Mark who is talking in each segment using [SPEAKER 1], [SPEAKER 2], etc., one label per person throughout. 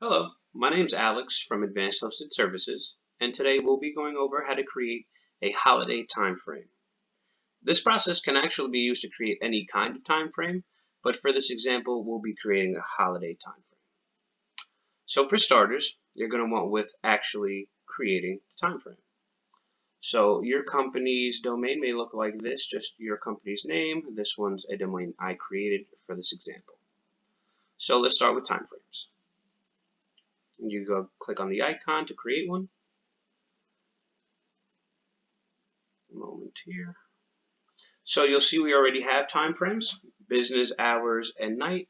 [SPEAKER 1] Hello, my name is Alex from Advanced Hosted Services, and today we'll be going over how to create a holiday time frame. This process can actually be used to create any kind of time frame, but for this example, we'll be creating a holiday time frame. So for starters, you're going to want with actually creating the time frame. So your company's domain may look like this, just your company's name. This one's a domain I created for this example. So let's start with time frames. You go click on the icon to create one. Moment here. So you'll see we already have time frames, business hours and night,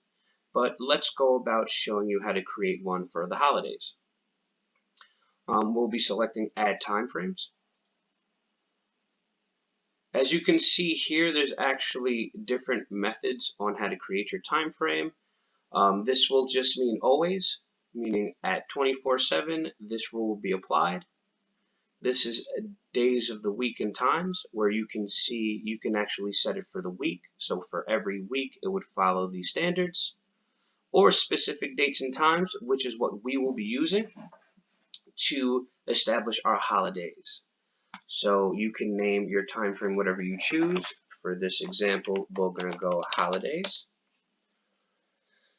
[SPEAKER 1] but let's go about showing you how to create one for the holidays. We'll be selecting add time frames. As you can see here, there's actually different methods on how to create your time frame. This will just mean always, meaning at 24/7, this rule will be applied. This is days of the week and times where you can see you can actually set it for the week. So for every week, it would follow these standards, or specific dates and times, which is what we will be using to establish our holidays. So you can name your time frame whatever you choose. For this example, we're going to go holidays.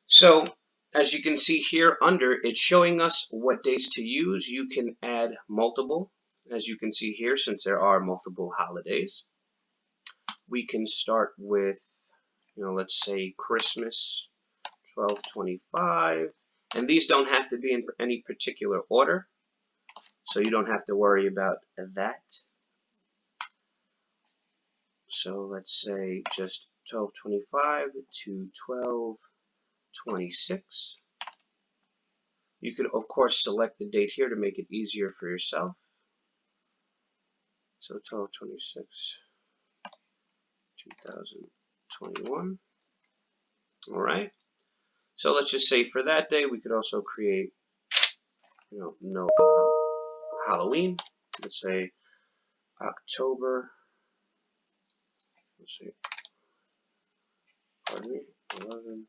[SPEAKER 1] So as you can see here under, it's showing us what days to use. You can add multiple. As you can see here, since there are multiple holidays, we can start with, let's say Christmas 12/25, and these don't have to be in any particular order, so you don't have to worry about that. So let's say just 12/25 to 12/26. You could of course select the date here to make it easier for yourself. So 12/26, 2021. All right. So let's just say for that day, we could also create, no Halloween. Let's say October. Let's see. Pardon me. 11.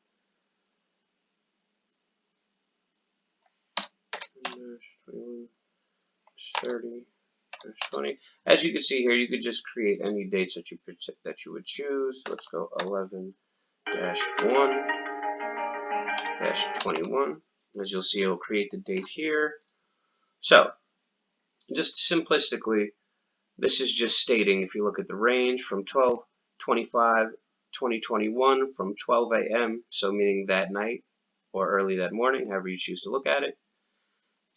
[SPEAKER 1] 21, 30, 20. As you can see here, you could just create any dates that you would choose. Let's go 11-1-21. As you'll see, it will create the date here. So, just simplistically, this is just stating, if you look at the range from 12/25/2021 from 12 a.m., so meaning that night or early that morning, however you choose to look at it,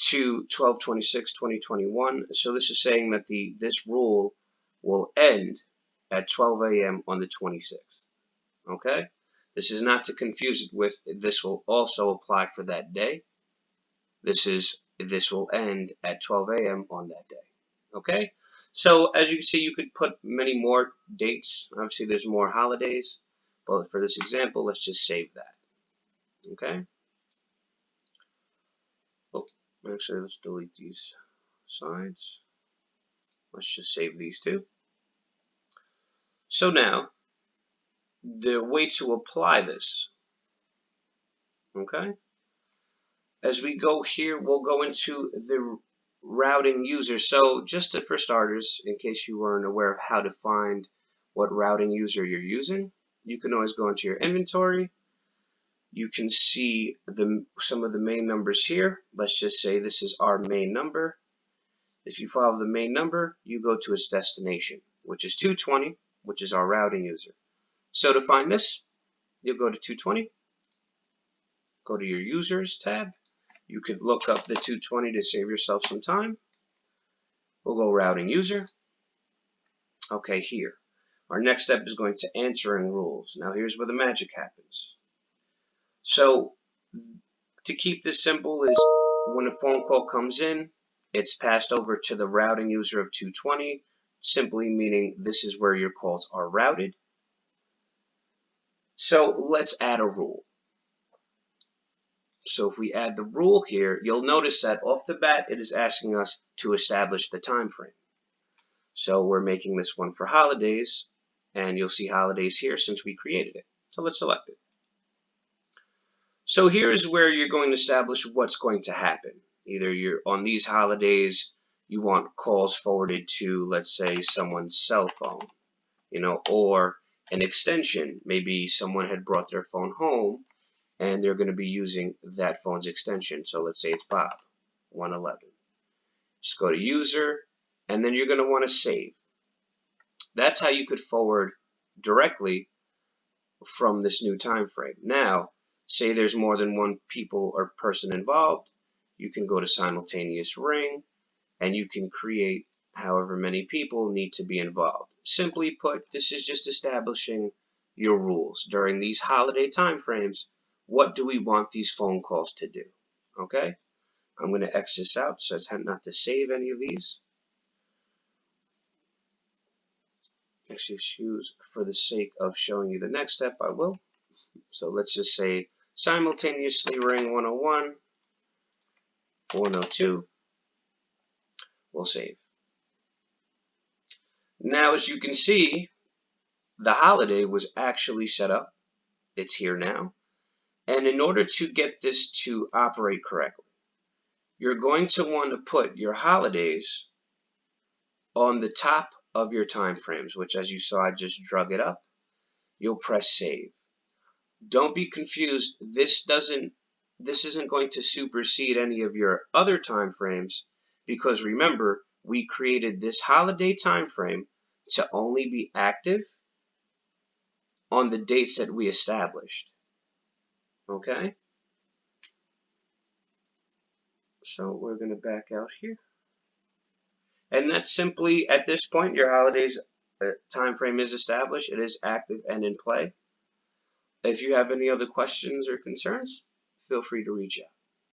[SPEAKER 1] to 12/26/2021. So this is saying that this rule will end at 12 a.m. on the 26th. Okay? This is not to confuse it with, this will also apply for that day. This will end at 12 a.m. on that day. Okay? So as you can see, you could put many more dates. Obviously, there's more holidays, but for this example, let's just save that. Okay? Oh, actually, let's delete these sides. Let's just save these two. So now, the way to apply this, okay? As we go here, we'll go into the routing user. So just for starters, in case you weren't aware of how to find what routing user you're using, you can always go into your inventory. You can see some of the main numbers here. Let's just say this is our main number. If you follow the main number, you go to its destination, which is 220, which is our routing user. So to find this, you'll go to 220, go to your users tab. You could look up the 220 to save yourself some time. We'll go routing user. Okay, here. Our next step is going to answering rules. Now here's where the magic happens. So to keep this simple is when a phone call comes in, it's passed over to the routing user of 220, simply meaning this is where your calls are routed. So let's add a rule. So if we add the rule here, you'll notice that off the bat, it is asking us to establish the time frame. So we're making this one for holidays, and you'll see holidays here since we created it. So let's select it. So here's where you're going to establish what's going to happen. Either you're on these holidays, you want calls forwarded to, let's say, someone's cell phone, or an extension. Maybe someone had brought their phone home and they're going to be using that phone's extension. So let's say it's Bob 111. Just go to user, and then you're going to want to save. That's how you could forward directly from this new time frame. Now, say there's more than one people or person involved, you can go to simultaneous ring, and you can create however many people need to be involved. Simply put, this is just establishing your rules. During these holiday time frames, what do we want these phone calls to do? Okay? I'm going to X this out so I tend not to save any of these. Excuse for the sake of showing you the next step, I will. So let's just say simultaneously ring 101, 102. We'll save. Now, as you can see, the holiday was actually set up. It's here now. And in order to get this to operate correctly, you're going to want to put your holidays on the top of your time frames, which, as you saw, I just drug it up. You'll press save. Don't be confused. This isn't going to supersede any of your other time frames, because remember, we created this holiday time frame to only be active on the dates that we established. Okay? So we're going to back out here. And that's simply, at this point, your holidays time frame is established. It is active and in play. If you have any other questions or concerns, feel free to reach out.